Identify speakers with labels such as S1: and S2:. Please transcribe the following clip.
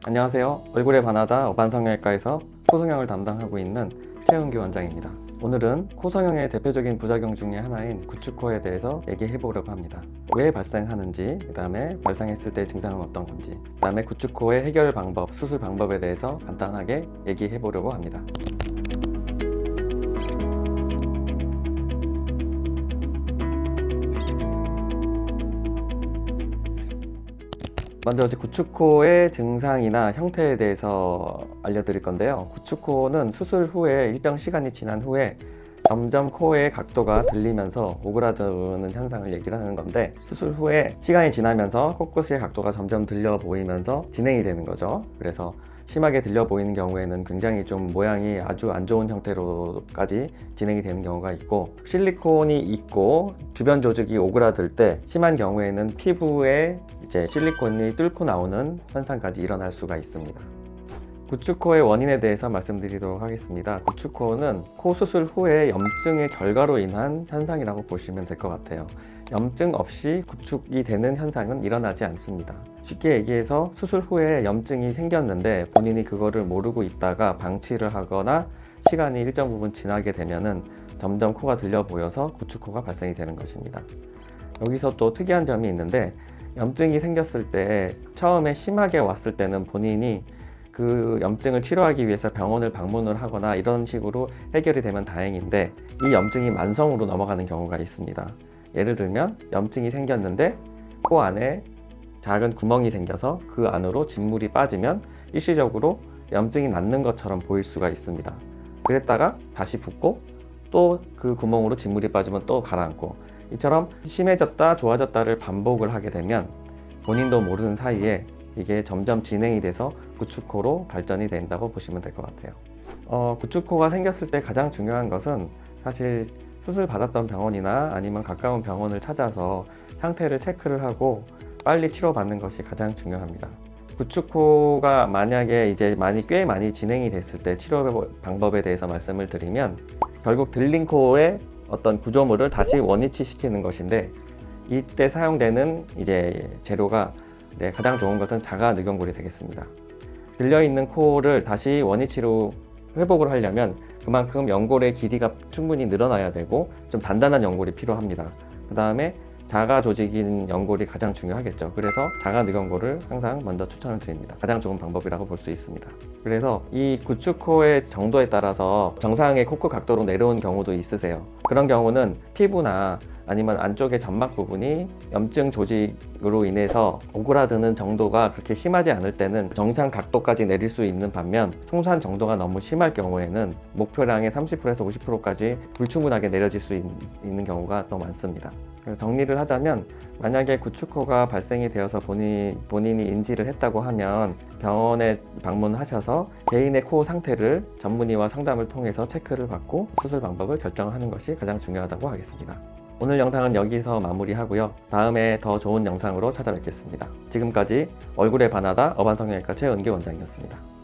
S1: 안녕하세요. 얼굴에 반하다 어반성형외과에서 코성형을 담당하고 있는 최은규 원장입니다. 오늘은 코성형의 대표적인 부작용 중에 하나인 구축코에 대해서 얘기해 보려고 합니다. 왜 발생하는지, 그 다음에 발생했을 때 증상은 어떤 건지, 그 다음에 구축코의 해결 방법, 수술 방법에 대해서 간단하게 얘기해 보려고 합니다. 먼저 구축코의 증상이나 형태에 대해서 알려드릴 건데요. 구축코는 수술 후에 일정 시간이 지난 후에 점점 코의 각도가 들리면서 오그라드는 현상을 얘기를 하는 건데, 수술 후에 시간이 지나면서 코끝의 각도가 점점 들려 보이면서 진행이 되는 거죠. 그래서 심하게 들려 보이는 경우에는 굉장히 좀 모양이 아주 안 좋은 형태로까지 진행이 되는 경우가 있고, 실리콘이 있고 주변 조직이 오그라들 때 심한 경우에는 피부에 이제 실리콘이 뚫고 나오는 현상까지 일어날 수가 있습니다. 구축코의 원인에 대해서 말씀드리도록 하겠습니다. 구축코는 코 수술 후에 염증의 결과로 인한 현상이라고 보시면 될 것 같아요. 염증 없이 구축이 되는 현상은 일어나지 않습니다. 쉽게 얘기해서 수술 후에 염증이 생겼는데 본인이 그거를 모르고 있다가 방치를 하거나 시간이 일정 부분 지나게 되면은 점점 코가 들려 보여서 구축코가 발생이 되는 것입니다. 여기서 또 특이한 점이 있는데, 염증이 생겼을 때 처음에 심하게 왔을 때는 본인이 그 염증을 치료하기 위해서 병원을 방문을 하거나 이런 식으로 해결이 되면 다행인데, 이 염증이 만성으로 넘어가는 경우가 있습니다. 예를 들면 염증이 생겼는데 코 안에 작은 구멍이 생겨서 그 안으로 진물이 빠지면 일시적으로 염증이 낫는 것처럼 보일 수가 있습니다. 그랬다가 다시 붓고 또 그 구멍으로 진물이 빠지면 또 가라앉고, 이처럼 심해졌다 좋아졌다를 반복을 하게 되면 본인도 모르는 사이에 이게 점점 진행이 돼서 구축코로 발전이 된다고 보시면 될 것 같아요. 구축코가 생겼을 때 가장 중요한 것은 사실 수술 받았던 병원이나 아니면 가까운 병원을 찾아서 상태를 체크를 하고 빨리 치료받는 것이 가장 중요합니다. 구축코가 만약에 이제 꽤 많이 진행이 됐을 때 치료 방법에 대해서 말씀을 드리면, 결국 들린 코의 어떤 구조물을 다시 원위치 시키는 것인데, 이때 사용되는 이제 재료가 가장 좋은 것은 자가 늑연골이 되겠습니다. 들려있는 코를 다시 원위치로 회복을 하려면 그만큼 연골의 길이가 충분히 늘어나야 되고 좀 단단한 연골이 필요합니다. 그 다음에 자가 조직인 연골이 가장 중요하겠죠. 그래서 자가 늑연골을 항상 먼저 추천을 드립니다. 가장 좋은 방법이라고 볼 수 있습니다. 그래서 이 구축코의 정도에 따라서 정상의 코끝 각도로 내려온 경우도 있으세요. 그런 경우는 피부나 아니면 안쪽의 점막 부분이 염증 조직으로 인해서 오그라드는 정도가 그렇게 심하지 않을 때는 정상 각도까지 내릴 수 있는 반면, 송산 정도가 너무 심할 경우에는 목표량의 30%에서 50%까지 불충분하게 내려질 수 있는 경우가 더 많습니다. 그래서 정리를 하자면, 만약에 구축코가 발생이 되어서 본인이 인지를 했다고 하면 병원에 방문하셔서 개인의 코 상태를 전문의와 상담을 통해서 체크를 받고 수술 방법을 결정하는 것이 가장 중요하다고 하겠습니다. 오늘 영상은 여기서 마무리하고요. 다음에 더 좋은 영상으로 찾아뵙겠습니다. 지금까지 얼굴에 반하다 어반성형외과 최은규 원장이었습니다.